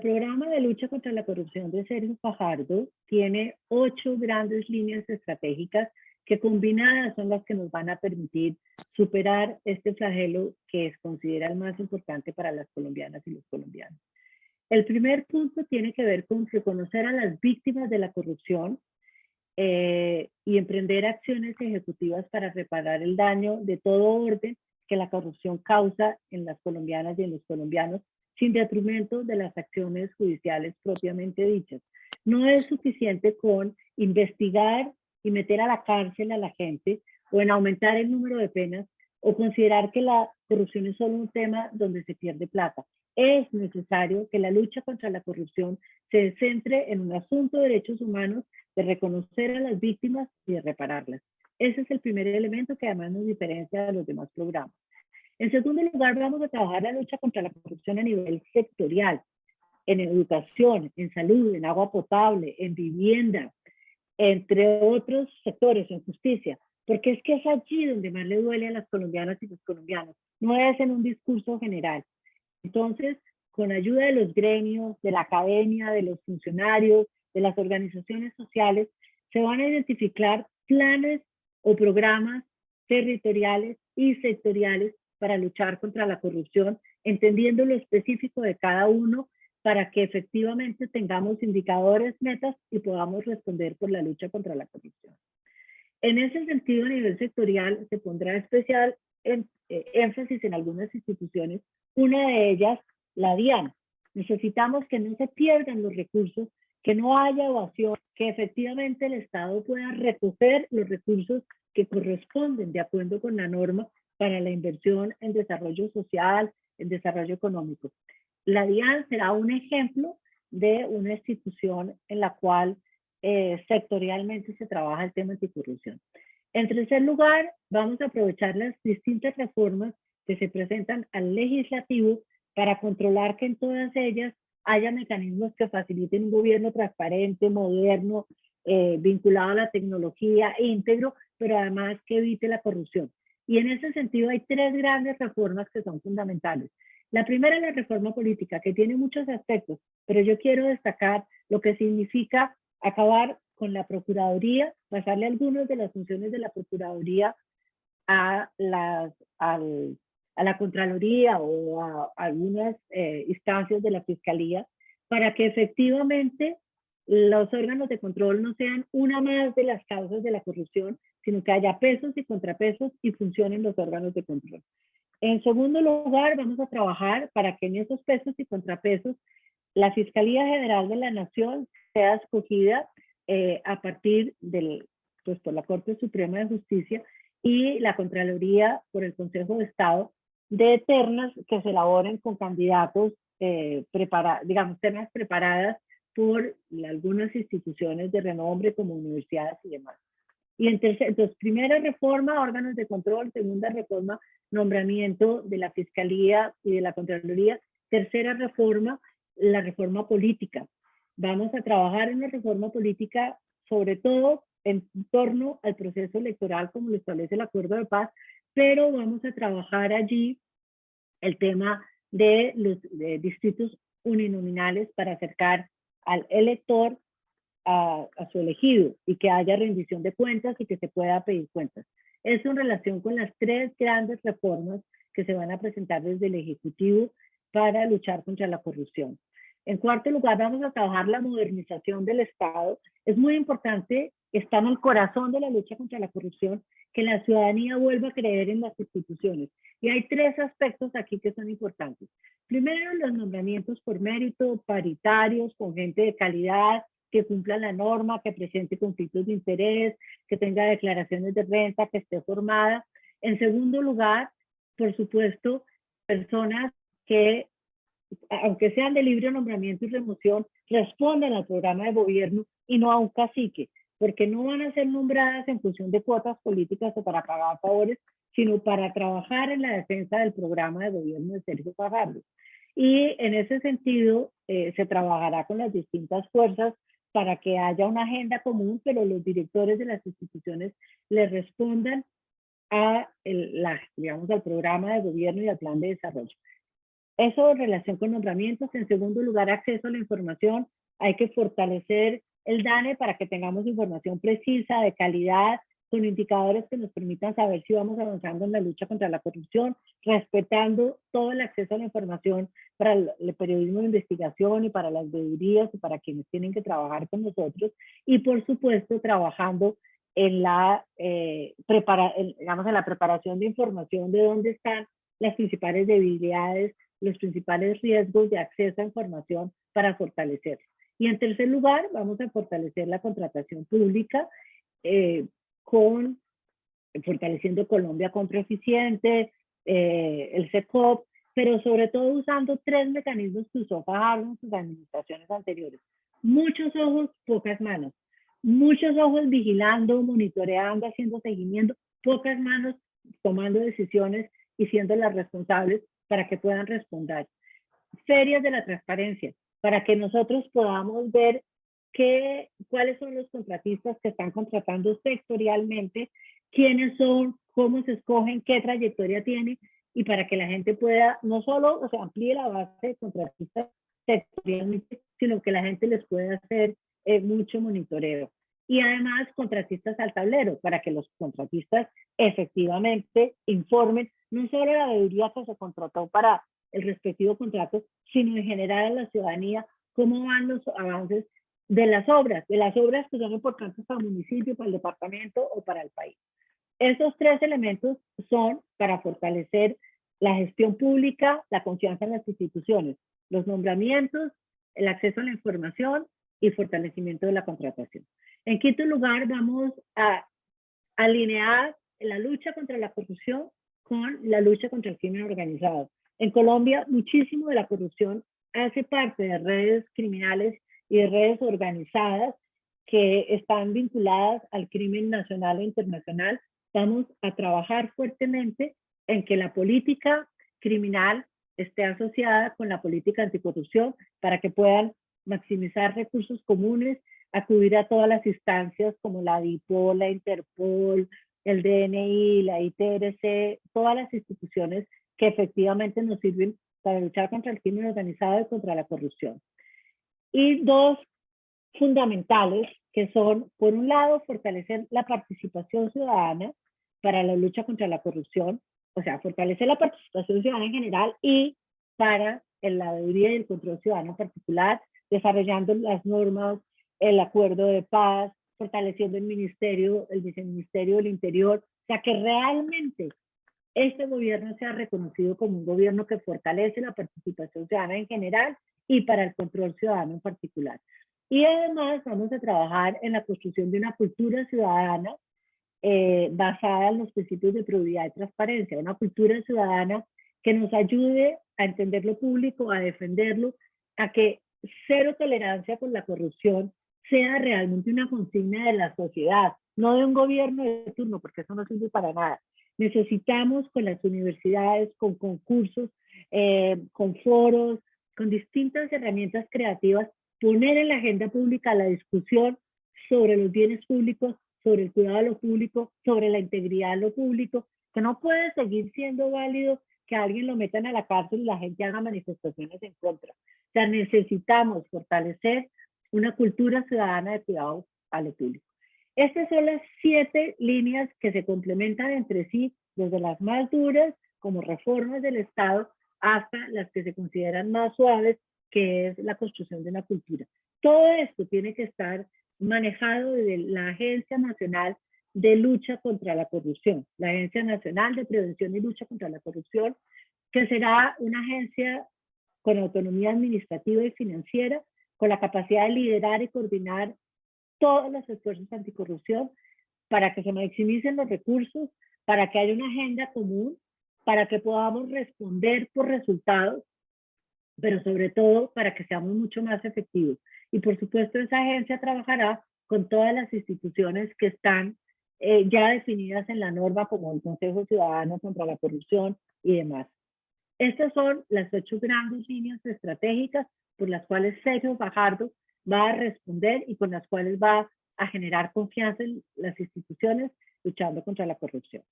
El programa de lucha contra la corrupción de Sergio Fajardo tiene 8 grandes líneas estratégicas que combinadas son las que nos van a permitir superar este flagelo que es considera el más importante para las colombianas y los colombianos. El primer punto tiene que ver con reconocer a las víctimas de la corrupción y emprender acciones ejecutivas para reparar el daño de todo orden que la corrupción causa en las colombianas y en los colombianos, sin detrimento de las acciones judiciales propiamente dichas. No es suficiente con investigar y meter a la cárcel a la gente o en aumentar el número de penas o considerar que la corrupción es solo un tema donde se pierde plata. Es necesario que la lucha contra la corrupción se centre en un asunto de derechos humanos, de reconocer a las víctimas y de repararlas. Ese es el primer elemento que además nos diferencia de los demás programas. En segundo lugar, vamos a trabajar la lucha contra la corrupción a nivel sectorial, en educación, en salud, en agua potable, en vivienda, entre otros sectores, en justicia, porque es que es allí donde más le duele a las colombianas y los colombianos, no es en un discurso general. Entonces, con ayuda de los gremios, de la academia, de los funcionarios, de las organizaciones sociales, se van a identificar planes o programas territoriales y sectoriales para luchar contra la corrupción, entendiendo lo específico de cada uno para que efectivamente tengamos indicadores, metas y podamos responder por la lucha contra la corrupción. En ese sentido, a nivel sectorial, se pondrá especial énfasis en algunas instituciones, una de ellas, la DIAN. Necesitamos que no se pierdan los recursos, que no haya evasión, que efectivamente el Estado pueda recoger los recursos que corresponden de acuerdo con la norma para la inversión en desarrollo social, en desarrollo económico. La DIAN será un ejemplo de una institución en la cual sectorialmente se trabaja el tema anticorrupción. En tercer lugar, vamos a aprovechar las distintas reformas que se presentan al legislativo para controlar que en todas ellas haya mecanismos que faciliten un gobierno transparente, moderno, vinculado a la tecnología, íntegro, pero además que evite la corrupción. Y en ese sentido hay 3 grandes reformas que son fundamentales. La primera es la reforma política, que tiene muchos aspectos, pero yo quiero destacar lo que significa acabar con la Procuraduría, pasarle algunas de las funciones de la Procuraduría a la Contraloría o a algunas instancias de la Fiscalía, para que efectivamente los órganos de control no sean una más de las causas de la corrupción, sino que haya pesos y contrapesos y funcionen los órganos de control. En segundo lugar, vamos a trabajar para que en esos pesos y contrapesos la Fiscalía General de la Nación sea escogida a partir por la Corte Suprema de Justicia y la Contraloría por el Consejo de Estado, de ternas que se elaboren con candidatos ternas preparadas por algunas instituciones de renombre como universidades y demás. Y entonces, primera reforma, órganos de control. Segunda reforma, nombramiento de la Fiscalía y de la Contraloría. Tercera reforma, la reforma política. Vamos a trabajar en la reforma política, sobre todo en torno al proceso electoral, como lo establece el Acuerdo de Paz, pero vamos a trabajar allí el tema de los distritos uninominales para acercar al elector a su elegido y que haya rendición de cuentas y que se pueda pedir cuentas. Eso en relación con las 3 grandes reformas que se van a presentar desde el Ejecutivo para luchar contra la corrupción. En cuarto lugar, vamos a trabajar la modernización del Estado. Es muy importante, está en el corazón de la lucha contra la corrupción, que la ciudadanía vuelva a creer en las instituciones. Y hay 3 aspectos aquí que son importantes. Primero, los nombramientos por mérito, paritarios, con gente de calidad, que cumpla la norma, que presente conflictos de interés, que tenga declaraciones de renta, que esté formada. En segundo lugar, por supuesto, personas que, aunque sean de libre nombramiento y remoción, respondan al programa de gobierno y no a un cacique, porque no van a ser nombradas en función de cuotas políticas o para pagar favores, sino para trabajar en la defensa del programa de gobierno de Sergio Fajardo. Y en ese sentido, se trabajará con las distintas fuerzas para que haya una agenda común, pero los directores de las instituciones le respondan al programa de gobierno y al plan de desarrollo. Eso en relación con nombramientos. En segundo lugar, acceso a la información. Hay que fortalecer el DANE para que tengamos información precisa, de calidad, con indicadores que nos permitan saber si vamos avanzando en la lucha contra la corrupción, respetando todo el acceso a la información para el periodismo de investigación y para las veedurías y para quienes tienen que trabajar con nosotros. Y por supuesto, trabajando en la, digamos, en la preparación de información de dónde están las principales debilidades, los principales riesgos de acceso a información para fortalecerlo. Y en tercer lugar, vamos a fortalecer la contratación pública con fortaleciendo Colombia Compra Eficiente, el CECOP, pero sobre todo usando 3 mecanismos que usó Fajardo en sus administraciones anteriores. Muchos ojos, pocas manos. Muchos ojos vigilando, monitoreando, haciendo seguimiento, pocas manos tomando decisiones y siendo las responsables para que puedan responder. Ferias de la transparencia, para que nosotros podamos ver cuáles son los contratistas que están contratando sectorialmente, quiénes son, cómo se escogen, qué trayectoria tienen, y para que la gente pueda no solo, o sea, amplíe la base de contratistas sectorialmente, sino que la gente les pueda hacer mucho monitoreo. Y además contratistas al tablero, para que los contratistas efectivamente informen no solo la veeduría que se contrató para el respectivo contrato, sino en general a la ciudadanía cómo van los avances de las obras que son importantes para el municipio, para el departamento o para el país. Esos 3 elementos son para fortalecer la gestión pública, la confianza en las instituciones, los nombramientos, el acceso a la información y fortalecimiento de la contratación. En quinto lugar, vamos a alinear la lucha contra la corrupción con la lucha contra el crimen organizado. En Colombia, muchísimo de la corrupción hace parte de redes criminales y de redes organizadas que están vinculadas al crimen nacional e internacional. Vamos a trabajar fuertemente en que la política criminal esté asociada con la política anticorrupción para que puedan maximizar recursos comunes, acudir a todas las instancias como la DIPOL, la Interpol, el DNI, la ITRC, todas las instituciones que efectivamente nos sirven para luchar contra el crimen organizado y contra la corrupción. Y 2 fundamentales que son, por un lado, fortalecer la participación ciudadana para la lucha contra la corrupción, o sea, fortalecer la participación ciudadana en general y para la veeduría y el control ciudadano en particular, desarrollando las normas, el acuerdo de paz, fortaleciendo el ministerio, el viceministerio del Interior, o sea, que realmente este gobierno sea reconocido como un gobierno que fortalece la participación ciudadana en general y para el control ciudadano en particular. Y además vamos a trabajar en la construcción de una cultura ciudadana basada en los principios de probidad y transparencia, una cultura ciudadana que nos ayude a entender lo público, a defenderlo, a que cero tolerancia con la corrupción sea realmente una consigna de la sociedad, no de un gobierno de turno, porque eso no sirve para nada. Necesitamos con las universidades, con concursos, con foros, con distintas herramientas creativas, poner en la agenda pública la discusión sobre los bienes públicos, sobre el cuidado de lo público, sobre la integridad de lo público, que no puede seguir siendo válido que alguien lo metan a la cárcel y la gente haga manifestaciones en contra. O sea, necesitamos fortalecer una cultura ciudadana de cuidado a lo público. Estas son las 7 líneas que se complementan entre sí, desde las más duras, como reformas del Estado, hasta las que se consideran más suaves, que es la construcción de una cultura. Todo esto tiene que estar manejado desde la Agencia Nacional de Lucha contra la Corrupción, la Agencia Nacional de Prevención y Lucha contra la Corrupción, que será una agencia con autonomía administrativa y financiera, con la capacidad de liderar y coordinar todos los esfuerzos anticorrupción para que se maximicen los recursos, para que haya una agenda común, para que podamos responder por resultados, pero sobre todo para que seamos mucho más efectivos. Y por supuesto esa agencia trabajará con todas las instituciones que están ya definidas en la norma, como el Consejo Ciudadano contra la Corrupción y demás. Estas son las 8 grandes líneas estratégicas por las cuales Sergio Fajardo va a responder y con las cuales va a generar confianza en las instituciones luchando contra la corrupción.